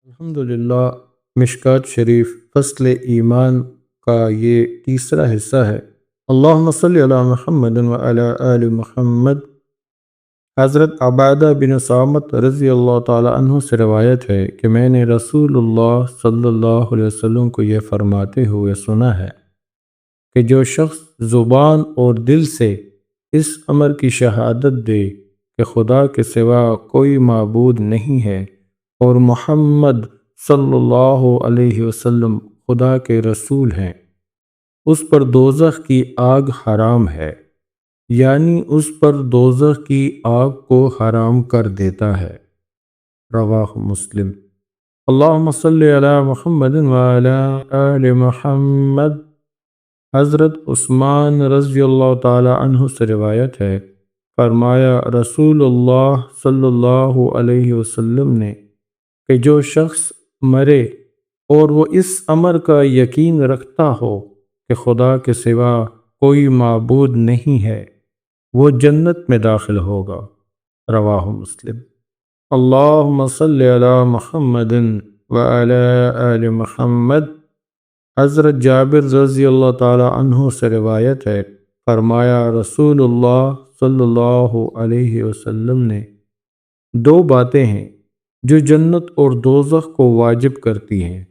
الحمدللہ مشکات شریف فصل ایمان کا یہ تیسرا حصہ ہے۔ اللہم صلی علی محمد وعلی آل محمد۔ حضرت عبادہ بن صامت رضی اللہ تعالی عنہ سے روایت ہے کہ میں نے رسول اللہ صلی اللہ علیہ وسلم کو یہ فرماتے ہوئے سنا ہے کہ جو شخص زبان اور دل سے اس امر کی شہادت دے کہ خدا کے سوا کوئی معبود نہیں ہے اور محمد صلی اللہ علیہ وسلم خدا کے رسول ہیں، اس پر دوزخ کی آگ حرام ہے، یعنی اس پر دوزخ کی آگ کو حرام کر دیتا ہے۔ رواہ مسلم۔ اللہم صلی علی محمد وعلی آل محمد۔ حضرت عثمان رضی اللہ تعالی عنہ سے روایت ہے، فرمایا رسول اللہ صلی اللہ علیہ وسلم نے کہ جو شخص مرے اور وہ اس امر کا یقین رکھتا ہو کہ خدا کے سوا کوئی معبود نہیں ہے، وہ جنت میں داخل ہوگا۔ رواہ مسلم۔ اللہم صلی علی محمد وعلی آل محمد۔ حضرت جابر رضی اللہ تعالی عنہ سے روایت ہے، فرمایا رسول اللہ صلی اللہ علیہ وسلم نے دو باتیں ہیں جو جنت اور دوزخ کو واجب کرتی ہیں۔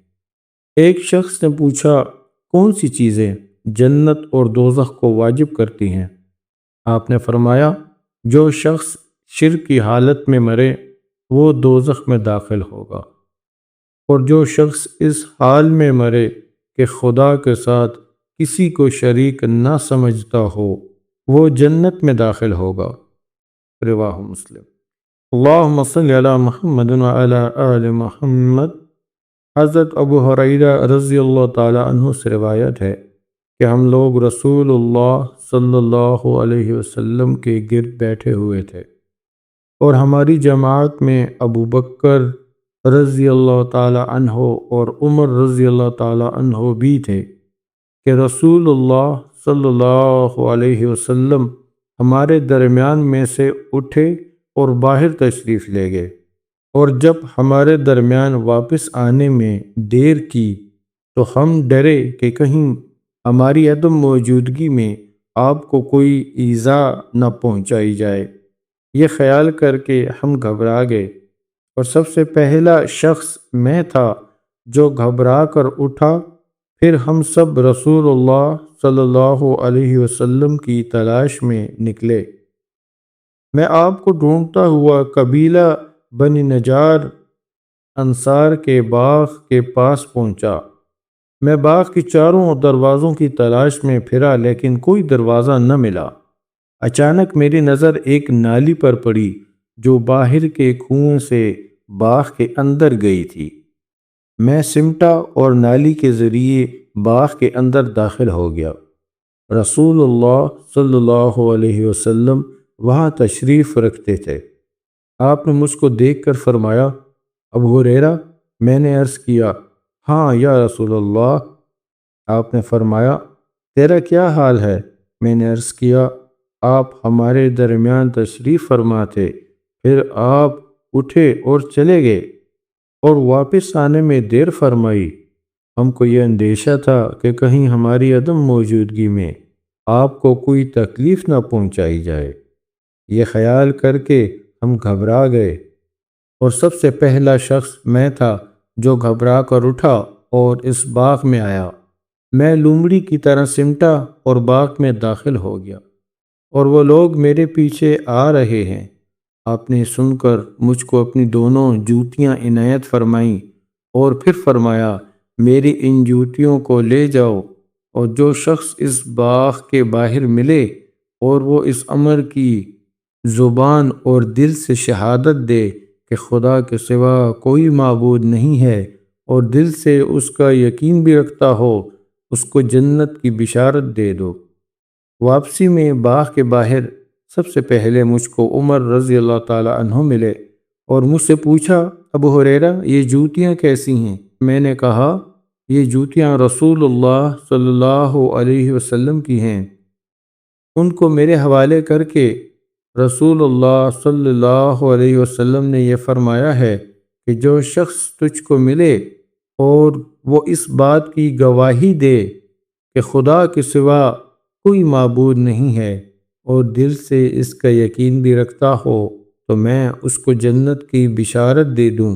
ایک شخص نے پوچھا کون سی چیزیں جنت اور دوزخ کو واجب کرتی ہیں؟ آپ نے فرمایا جو شخص شرک کی حالت میں مرے وہ دوزخ میں داخل ہوگا، اور جو شخص اس حال میں مرے کہ خدا کے ساتھ کسی کو شریک نہ سمجھتا ہو وہ جنت میں داخل ہوگا۔ رواہ مسلم۔ اللہم صلی علی محمد وعلی آل محمد۔ حضرت ابو ہریرہ رضی اللہ تعالی عنہ سے روایت ہے کہ ہم لوگ رسول اللہ صلی اللہ علیہ وسلم کے گرد بیٹھے ہوئے تھے، اور ہماری جماعت میں ابو بکر رضی اللہ تعالی عنہ اور عمر رضی اللہ تعالی عنہ بھی تھے کہ رسول اللہ صلی اللہ علیہ وسلم ہمارے درمیان میں سے اٹھے اور باہر تشریف لے گئے، اور جب ہمارے درمیان واپس آنے میں دیر کی تو ہم ڈرے کہ کہیں ہماری عدم موجودگی میں آپ کو کوئی ایذا نہ پہنچائی جائے۔ یہ خیال کر کے ہم گھبرا گئے، اور سب سے پہلا شخص میں تھا جو گھبرا کر اٹھا۔ پھر ہم سب رسول اللہ صلی اللہ علیہ وسلم کی تلاش میں نکلے۔ میں آپ کو ڈھونڈتا ہوا قبیلہ بنی نجار انصار کے باغ کے پاس پہنچا۔ میں باغ کی چاروں دروازوں کی تلاش میں پھرا لیکن کوئی دروازہ نہ ملا۔ اچانک میری نظر ایک نالی پر پڑی جو باہر کے کنویں سے باغ کے اندر گئی تھی۔ میں سمٹا اور نالی کے ذریعے باغ کے اندر داخل ہو گیا۔ رسول اللہ صلی اللہ علیہ وسلم وہاں تشریف رکھتے تھے۔ آپ نے مجھ کو دیکھ کر فرمایا ابو ہریرہ؟ میں نے عرض کیا ہاں یا رسول اللہ۔ آپ نے فرمایا تیرا کیا حال ہے؟ میں نے عرض کیا آپ ہمارے درمیان تشریف فرما تھے، پھر آپ اٹھے اور چلے گئے اور واپس آنے میں دیر فرمائی۔ ہم کو یہ اندیشہ تھا کہ کہیں ہماری عدم موجودگی میں آپ کو کوئی تکلیف نہ پہنچائی جائے۔ یہ خیال کر کے ہم گھبرا گئے، اور سب سے پہلا شخص میں تھا جو گھبرا کر اٹھا اور اس باغ میں آیا۔ میں لومڑی کی طرح سمٹا اور باغ میں داخل ہو گیا، اور وہ لوگ میرے پیچھے آ رہے ہیں۔ آپ نے سن کر مجھ کو اپنی دونوں جوتیاں عنایت فرمائیں اور پھر فرمایا میری ان جوتیوں کو لے جاؤ، اور جو شخص اس باغ کے باہر ملے اور وہ اس امر کی زبان اور دل سے شہادت دے کہ خدا کے سوا کوئی معبود نہیں ہے، اور دل سے اس کا یقین بھی رکھتا ہو، اس کو جنت کی بشارت دے دو۔ واپسی میں باغ کے باہر سب سے پہلے مجھ کو عمر رضی اللہ تعالی عنہ ملے اور مجھ سے پوچھا ابو ہریرہ یہ جوتیاں کیسی ہیں؟ میں نے کہا یہ جوتیاں رسول اللہ صلی اللہ علیہ وسلم کی ہیں۔ ان کو میرے حوالے کر کے رسول اللہ صلی اللہ علیہ وسلم نے یہ فرمایا ہے کہ جو شخص تجھ کو ملے اور وہ اس بات کی گواہی دے کہ خدا کے سوا کوئی معبود نہیں ہے اور دل سے اس کا یقین بھی رکھتا ہو تو میں اس کو جنت کی بشارت دے دوں۔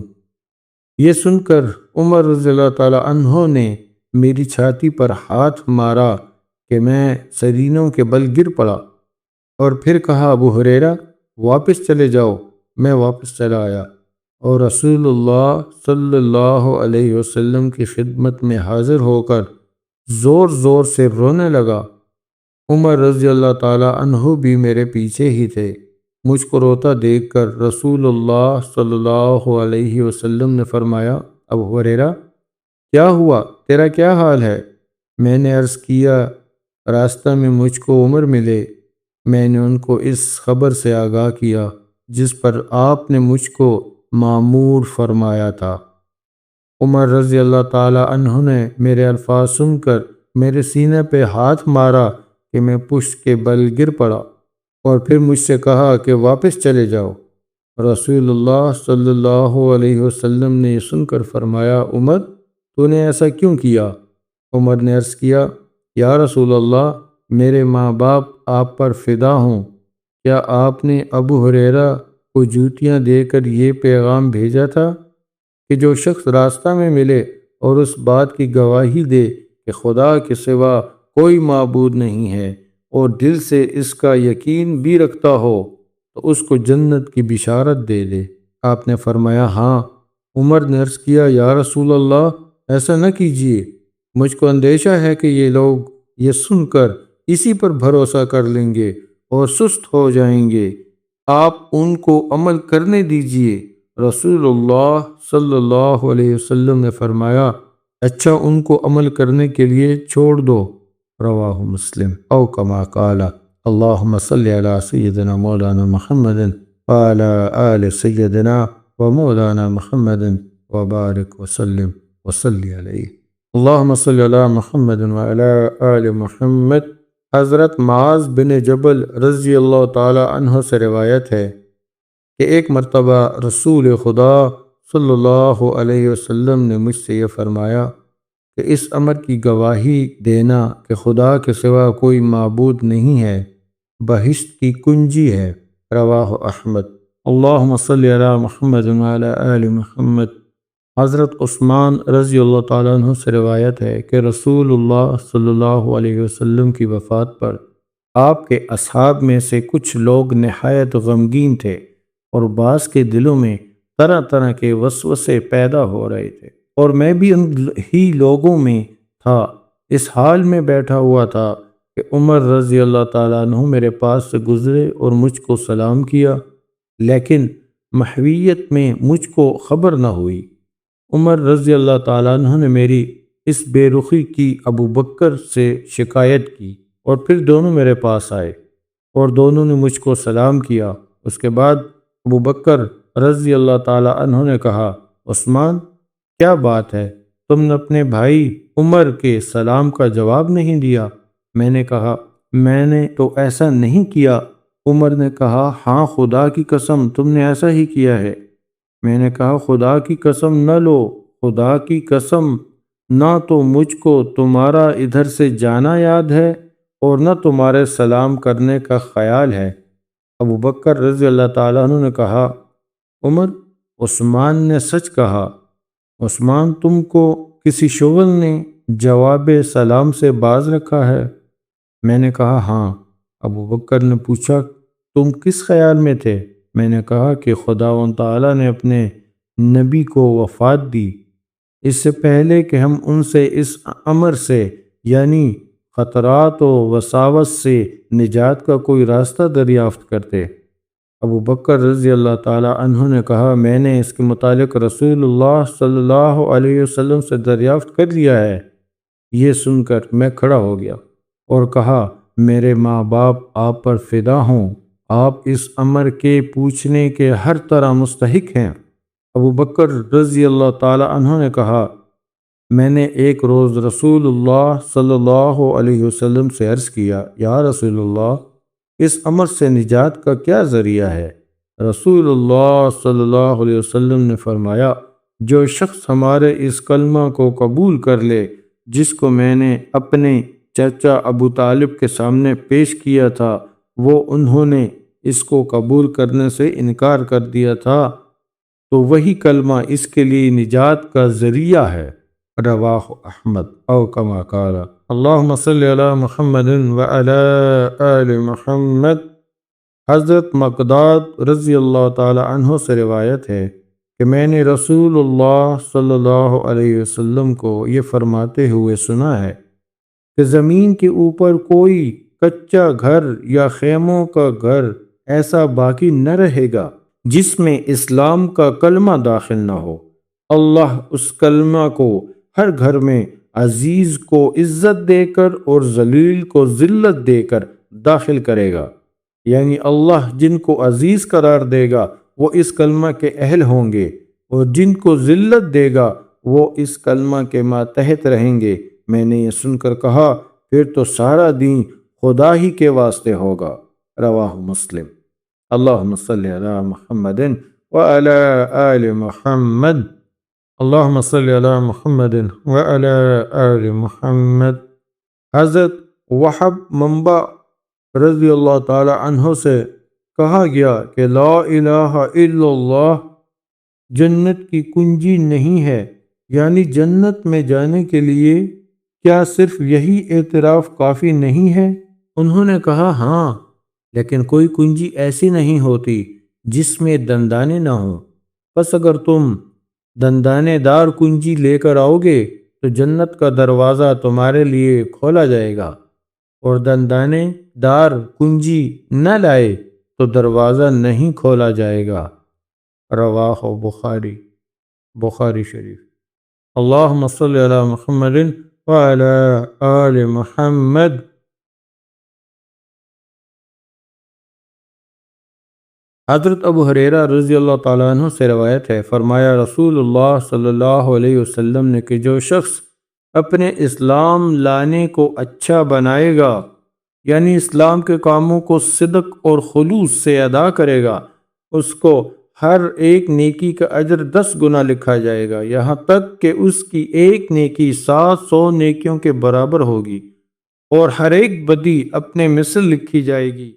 یہ سن کر عمر رضی اللہ تعالیٰ عنہ نے میری چھاتی پر ہاتھ مارا کہ میں سرینوں کے بل گر پڑا، اور پھر کہا ابو ہریرہ واپس چلے جاؤ۔ میں واپس چلا آیا اور رسول اللہ صلی اللہ علیہ وسلم کی خدمت میں حاضر ہو کر زور زور سے رونے لگا۔ عمر رضی اللہ تعالیٰ عنہ بھی میرے پیچھے ہی تھے۔ مجھ کو روتا دیکھ کر رسول اللہ صلی اللہ علیہ وسلم نے فرمایا ابو ہریرہ کیا ہوا، تیرا کیا حال ہے؟ میں نے عرض کیا راستہ میں مجھ کو عمر ملے، میں نے ان کو اس خبر سے آگاہ کیا جس پر آپ نے مجھ کو مامور فرمایا تھا۔ عمر رضی اللہ تعالیٰ عنہ نے میرے الفاظ سن کر میرے سینے پہ ہاتھ مارا کہ میں پشت کے بل گر پڑا، اور پھر مجھ سے کہا کہ واپس چلے جاؤ۔ رسول اللہ صلی اللہ علیہ وسلم نے یہ سن کر فرمایا عمر تو نے ایسا کیوں کیا؟ عمر نے عرض کیا یا رسول اللہ میرے ماں باپ آپ پر فدا ہوں، کیا آپ نے ابو ہریرہ کو جوتیاں دے کر یہ پیغام بھیجا تھا کہ جو شخص راستہ میں ملے اور اس بات کی گواہی دے کہ خدا کے سوا کوئی معبود نہیں ہے اور دل سے اس کا یقین بھی رکھتا ہو تو اس کو جنت کی بشارت دے دے؟ آپ نے فرمایا ہاں۔ عمر نے عرض کیا یا رسول اللہ ایسا نہ کیجیے، مجھ کو اندیشہ ہے کہ یہ لوگ یہ سن کر اسی پر بھروسہ کر لیں گے اور سست ہو جائیں گے، آپ ان کو عمل کرنے دیجیے۔ رسول اللہ صلی اللہ علیہ وسلم نے فرمایا اچھا ان کو عمل کرنے کے لیے چھوڑ دو، رواہ مسلم او کما قال اللہم صلی علی سیدنا مولانا محمد وعلی آل سیدنا و مولانا محمد وبارک وسلم وصلی علیہ۔ اللہم صلی علی محمد وعلی آل محمد۔ حضرت معاذ بن جبل رضی اللہ تعالی عنہ سے روایت ہے کہ ایک مرتبہ رسول خدا صلی اللہ علیہ وسلم نے مجھ سے یہ فرمایا کہ اس امر کی گواہی دینا کہ خدا کے سوا کوئی معبود نہیں ہے بہشت کی کنجی ہے، رواہ احمد۔ اللہم صلی علی محمد وعلی آل محمد۔ حضرت عثمان رضی اللہ تعالیٰ عنہ سے روایت ہے کہ رسول اللہ صلی اللہ علیہ وسلم کی وفات پر آپ کے اصحاب میں سے کچھ لوگ نہایت غمگین تھے اور بعض کے دلوں میں طرح طرح کے وسوسے پیدا ہو رہے تھے، اور میں بھی ان ہی لوگوں میں تھا۔ اس حال میں بیٹھا ہوا تھا کہ عمر رضی اللہ تعالیٰ عنہ میرے پاس سے گزرے اور مجھ کو سلام کیا، لیکن محویت میں مجھ کو خبر نہ ہوئی۔ عمر رضی اللہ تعالیٰ عنہ نے میری اس بے رخی کی ابو بکر سے شکایت کی، اور پھر دونوں میرے پاس آئے اور دونوں نے مجھ کو سلام کیا۔ اس کے بعد ابو بکر رضی اللہ تعالیٰ عنہ نے کہا عثمان کیا بات ہے، تم نے اپنے بھائی عمر کے سلام کا جواب نہیں دیا؟ میں نے کہا میں نے تو ایسا نہیں کیا۔ عمر نے کہا ہاں خدا کی قسم تم نے ایسا ہی کیا ہے۔ میں نے کہا خدا کی قسم نہ لو، خدا کی قسم نہ تو مجھ کو تمہارا ادھر سے جانا یاد ہے اور نہ تمہارے سلام کرنے کا خیال ہے۔ ابو بکر رضی اللہ تعالیٰ عنہ نے کہا عمر عثمان نے سچ کہا، عثمان تم کو کسی شغل نے جواب سلام سے باز رکھا ہے؟ میں نے کہا ہاں۔ ابو بکر نے پوچھا تم کس خیال میں تھے؟ میں نے کہا کہ خداوند تعالیٰ نے اپنے نبی کو وفات دی اس سے پہلے کہ ہم ان سے اس امر سے یعنی خطرات و وساوس سے نجات کا کوئی راستہ دریافت کرتے۔ ابو بکر رضی اللہ تعالیٰ عنہ نے کہا میں نے اس کے متعلق رسول اللہ صلی اللہ علیہ وسلم سے دریافت کر لیا ہے۔ یہ سن کر میں کھڑا ہو گیا اور کہا میرے ماں باپ آپ پر فدا ہوں، آپ اس امر کے پوچھنے کے ہر طرح مستحق ہیں۔ ابو بکر رضی اللہ تعالیٰ عنہ نے کہا میں نے ایک روز رسول اللہ صلی اللہ علیہ وسلم سے عرض کیا یا رسول اللہ اس امر سے نجات کا کیا ذریعہ ہے؟ رسول اللہ صلی اللہ علیہ وسلم نے فرمایا، جو شخص ہمارے اس کلمہ کو قبول کر لے جس کو میں نے اپنے چچا ابو طالب کے سامنے پیش کیا تھا، وہ انہوں نے اس کو قبول کرنے سے انکار کر دیا تھا، تو وہی کلمہ اس کے لیے نجات کا ذریعہ ہے۔ رواہ احمد او کما قال اللہم صلی علی محمد وعلی آل محمد۔ حضرت مقداد رضی اللہ تعالی عنہ سے روایت ہے کہ میں نے رسول اللہ صلی اللہ علیہ وسلم کو یہ فرماتے ہوئے سنا ہے کہ زمین کے اوپر کوئی کچا گھر یا خیموں کا گھر ایسا باقی نہ رہے گا جس میں اسلام کا کلمہ داخل نہ ہو۔ اللہ اس کلمہ کو ہر گھر میں عزیز کو عزت دے کر اور ذلیل کو ذلت دے کر داخل کرے گا، یعنی اللہ جن کو عزیز قرار دے گا وہ اس کلمہ کے اہل ہوں گے، اور جن کو ذلت دے گا وہ اس کلمہ کے ماتحت رہیں گے۔ میں نے یہ سن کر کہا، پھر تو سارا دین خدا ہی کے واسطے ہوگا۔ رواہ مسلم۔ اللہم صلی علی محمد وعلی آل محمد۔ اللہم صلی علی محمد وعلی آل محمد۔ حضرت وہب منبع رضی اللہ تعالی عنہ سے کہا گیا کہ لا الہ الا اللہ جنت کی کنجی نہیں ہے، یعنی جنت میں جانے کے لیے کیا صرف یہی اعتراف کافی نہیں ہے؟ انہوں نے کہا ہاں، لیکن کوئی کنجی ایسی نہیں ہوتی جس میں دندانے نہ ہوں، بس اگر تم دندانے دار کنجی لے کر آؤ گے تو جنت کا دروازہ تمہارے لیے کھولا جائے گا، اور دندانے دار کنجی نہ لائے تو دروازہ نہیں کھولا جائے گا۔ رواہ بخاری شریف۔ اللہم صلی علی محمد وعلی آل محمد۔ حضرت ابو ہریرہ رضی اللہ تعالیٰ عنہ سے روایت ہے، فرمایا رسول اللہ صلی اللہ علیہ وسلم نے کہ جو شخص اپنے اسلام لانے کو اچھا بنائے گا، یعنی اسلام کے کاموں کو صدق اور خلوص سے ادا کرے گا، اس کو ہر ایک نیکی کا اجر 10 گنا لکھا جائے گا، یہاں تک کہ اس کی ایک نیکی 700 نیکیوں کے برابر ہوگی، اور ہر ایک بدی اپنے مثل لکھی جائے گی۔